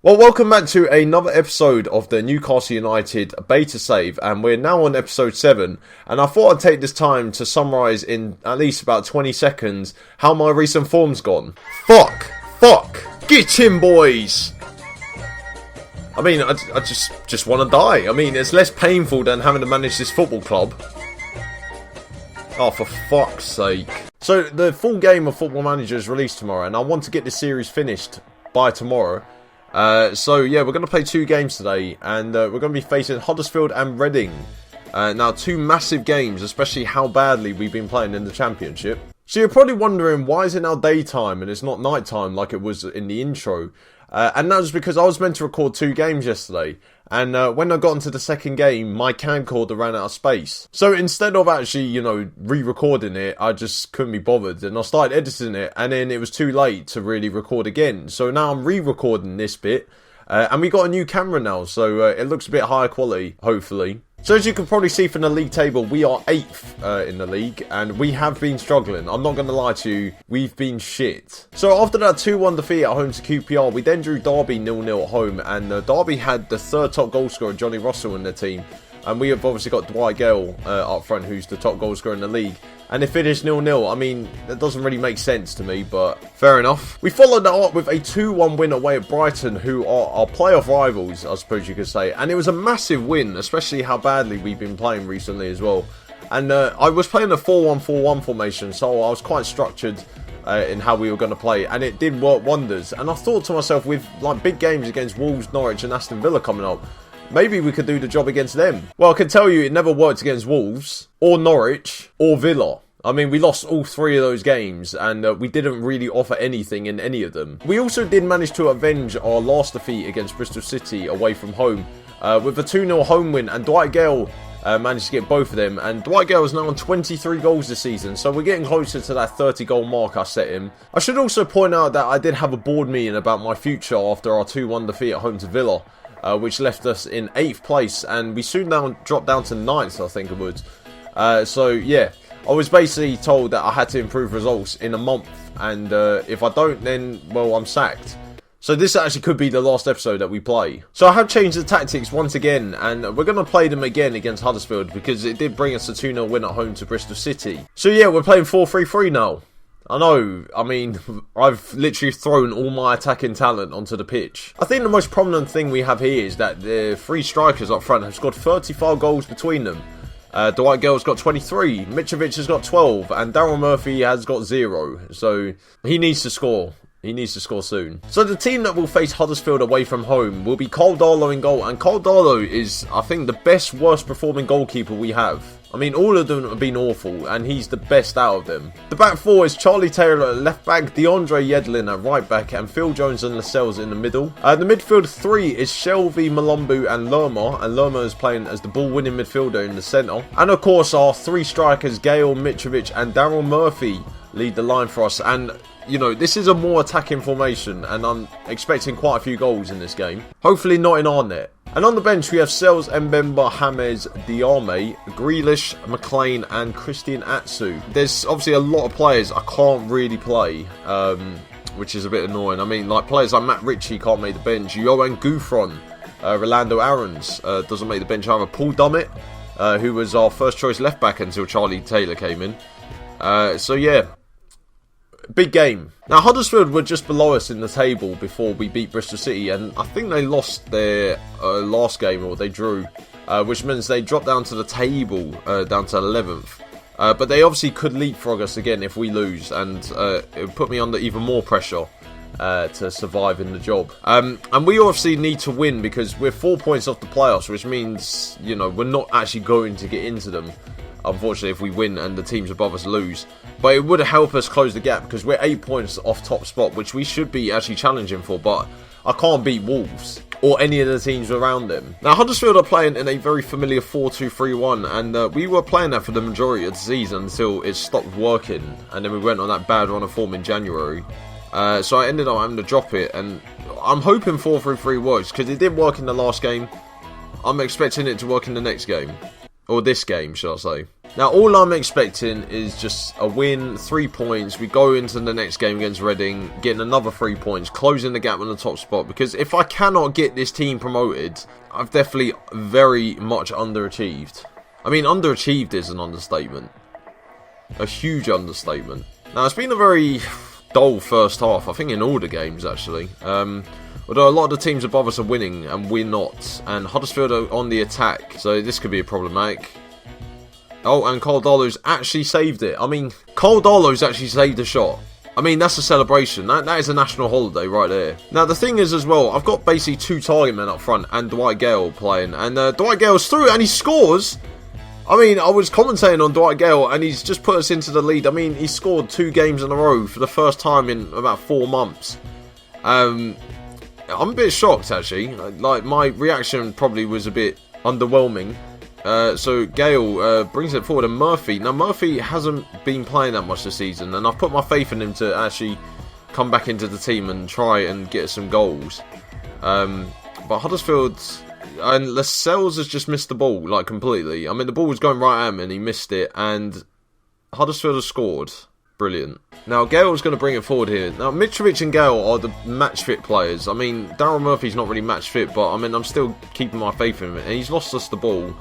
Well, welcome back to another episode of the Newcastle United beta save, and we're now on episode 7, and I thought I'd take this time to summarise in at least about 20 seconds how my recent form's gone. Fuck! Get in, boys! I mean, I just want to die. I mean, it's less painful than having to manage this football club. Oh, for fuck's sake. So, the full game of Football Manager is released tomorrow, and I want to get this series finished by tomorrow. So yeah, we're going to play 2 games today, and we're going to be facing Huddersfield and Reading. Now, 2 massive games, especially how badly we've been playing in the Championship. So you're probably wondering, why is it now daytime and it's not nighttime like it was in the intro? And that was because I was meant to record 2 games yesterday, and when I got into the second game, my camcorder ran out of space. So instead of actually, re-recording it, I just couldn't be bothered, and I started editing it, and then it was too late to really record again. So now I'm re-recording this bit, and we got a new camera now, so it looks a bit higher quality, hopefully. So as you can probably see from the league table, we are 8th in the league, and we have been struggling. I'm not going to lie to you, we've been shit. So after that 2-1 defeat at home to QPR, we then drew Derby 0-0 at home, and Derby had the 3rd top goal scorer, Johnny Russell, in their team. And we have obviously got Dwight Gale up front, who's the top goal scorer in the league. And it finished 0-0. I mean, that doesn't really make sense to me, but fair enough. We followed that up with a 2-1 win away at Brighton, who are our playoff rivals, I suppose you could say. And it was a massive win, especially how badly we've been playing recently as well. And I was playing a 4-1-4-1 formation, so I was quite structured in how we were going to play. And it did work wonders. And I thought to myself, with like big games against Wolves, Norwich and Aston Villa coming up, maybe we could do the job against them. Well, I can tell you it never worked against Wolves, or Norwich, or Villa. I mean, we lost all 3 of those games, and we didn't really offer anything in any of them. We also did manage to avenge our last defeat against Bristol City away from home, with a 2-0 home win, and Dwight Gale managed to get both of them. And Dwight Gale is now on 23 goals this season, so we're getting closer to that 30-goal mark I set him. I should also point out that I did have a board meeting about my future after our 2-1 defeat at home to Villa. Which left us in 8th place, and we soon dropped down to 9th, I think it would. So yeah, I was basically told that I had to improve results in a month, and if I don't, then, well, I'm sacked. So this actually could be the last episode that we play. So I have changed the tactics once again, and we're going to play them again against Huddersfield, because it did bring us a 2-0 win at home to Bristol City. So yeah, we're playing 4-3-3 now. I know, I mean, I've literally thrown all my attacking talent onto the pitch. I think the most prominent thing we have here is that the 3 strikers up front have scored 35 goals between them. Dwight Gale's got 23, Mitrovic has got 12, and Daryl Murphy has got 0. So, he needs to score. He needs to score soon. So the team that will face Huddersfield away from home will be Cole Darlow in goal. And Cole Darlow is, I think, the worst performing goalkeeper we have. I mean, all of them have been awful, and he's the best out of them. The back 4 is Charlie Taylor at left back, DeAndre Yedlin at right back, and Phil Jones and Lascelles in the middle. The midfield 3 is Shelvey, Malumbu and Lerma is playing as the ball-winning midfielder in the centre. And of course, our 3 strikers, Gale, Mitrovic and Daryl Murphy, lead the line for us. And this is a more attacking formation, and I'm expecting quite a few goals in this game. Hopefully not in our net. And on the bench we have Sels, Mbemba, James, Diarme, Grealish, McLean and Christian Atsu. There's obviously a lot of players I can't really play, which is a bit annoying. I mean, like players like Matt Ritchie can't make the bench. Johan Gouffron, Rolando Aarons doesn't make the bench either. Paul Dummett, who was our first choice left back until Charlie Taylor came in. So yeah. Big game. Now Huddersfield were just below us in the table before we beat Bristol City, and I think they lost their last game, or they drew, which means they dropped down to the table, down to 11th. But they obviously could leapfrog us again if we lose, and it would put me under even more pressure to survive in the job. And we obviously need to win, because we're 4 points off the playoffs, which means, we're not actually going to get into them, unfortunately, if we win and the teams above us lose. But it would help us close the gap, because we're 8 points off top spot, which we should be actually challenging for. But I can't beat Wolves or any of the teams around them. Now Huddersfield are playing in a very familiar 4-2-3-1, and we were playing that for the majority of the season until it stopped working, and then we went on that bad run of form in January. So I ended up having to drop it, and I'm hoping 4-3-3 works, because it did work in the last game. I'm expecting it to work in the next game. Or this game, shall I say. Now, all I'm expecting is just a win, 3 points. We go into the next game against Reading, getting another 3 points, closing the gap on the top spot. Because if I cannot get this team promoted, I've definitely very much underachieved. I mean, underachieved is an understatement. A huge understatement. Now, it's been a very dull first half, I think in all the games, actually. Although a lot of the teams above us are winning, and we're not. And Huddersfield are on the attack, so this could be problematic. Oh, and Carl Darlow's actually saved it. I mean, Carl Darlow's actually saved a shot. I mean, that's a celebration. That is a national holiday right there. Now, the thing is as well, I've got basically 2 target men up front and Dwight Gale playing. And Dwight Gale's through and he scores. I mean, I was commentating on Dwight Gale and he's just put us into the lead. I mean, he scored 2 games in a row for the first time in about 4 months. I'm a bit shocked, actually. Like, my reaction probably was a bit underwhelming. So Gale brings it forward, and Murphy. Now, Murphy hasn't been playing that much this season, and I've put my faith in him to actually come back into the team and try and get some goals. But Huddersfield and Lascelles has just missed the ball, like, completely. I mean, the ball was going right at him and he missed it, and Huddersfield has scored. Brilliant. Now, Gale's going to bring it forward here. Now, Mitrovic and Gale are the match-fit players. I mean, Daryl Murphy's not really match-fit, but, I mean, I'm still keeping my faith in him. And he's lost us the ball.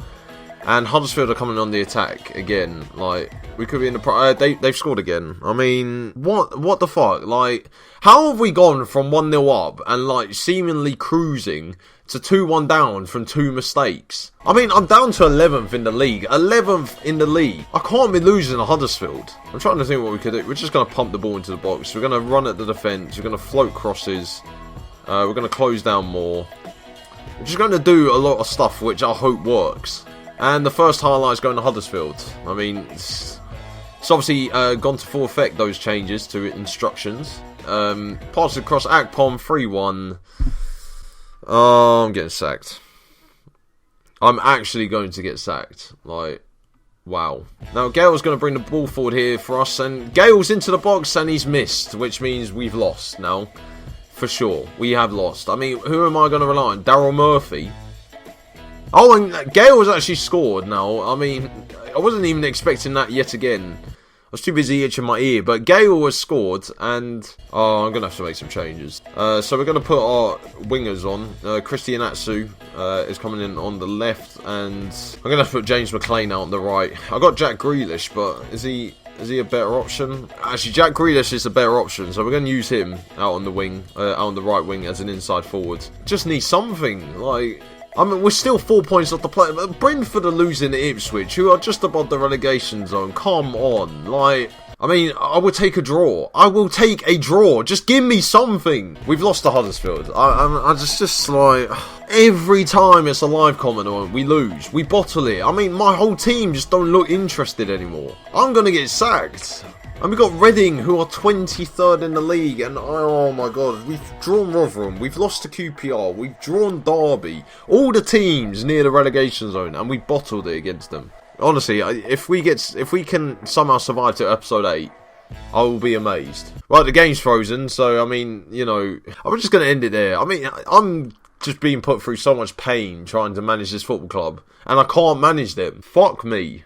And Huddersfield are coming on the attack again. Like, we could be in the... they've scored again. I mean, what the fuck? Like, how have we gone from 1-0 up and, like, seemingly cruising to 2-1 down from 2 mistakes? I mean, I'm down to 11th in the league. 11th in the league. I can't be losing to Huddersfield. I'm trying to think what we could do. We're just going to pump the ball into the box. We're going to run at the defence. We're going to float crosses. We're going to close down more. We're just going to do a lot of stuff which I hope works. And the first highlight is going to Huddersfield. I mean, it's obviously gone to full effect, those changes to instructions. Pass across Akpom, 3-1. Oh, I'm getting sacked. I'm actually going to get sacked. Like, wow. Now, Gale's going to bring the ball forward here for us. And Gale's into the box and he's missed, which means we've lost now. For sure. We have lost. I mean, who am I going to rely on? Daryl Murphy? Oh, and Gale has actually scored now. I mean, I wasn't even expecting that yet again. I was too busy itching my ear. But Gale has scored, and... oh, I'm going to have to make some changes. So we're going to put our wingers on. Christian Atsu is coming in on the left, and I'm going to have to put James McLean out on the right. I got Jack Grealish, but is he a better option? Actually, Jack Grealish is a better option, so we're going to use him out on the wing, out on the right wing as an inside forward. Just need something, like... I mean, we're still 4 points off the play. Brentford are losing to Ipswich, who are just above the relegation zone. Come on. Like, I mean, I would take a draw. I will take a draw. Just give me something. We've lost to Huddersfield. I just like... every time it's a live comment, we lose. We bottle it. I mean, my whole team just don't look interested anymore. I'm going to get sacked. And we've got Reading, who are 23rd in the league, and oh my god, we've drawn Rotherham, we've lost to QPR, we've drawn Derby, all the teams near the relegation zone, and we bottled it against them. Honestly, if we can somehow survive to episode 8, I will be amazed. Right, the game's frozen, so I mean, you know, I'm just going to end it there. I mean, I'm just being put through so much pain trying to manage this football club, and I can't manage them. Fuck me.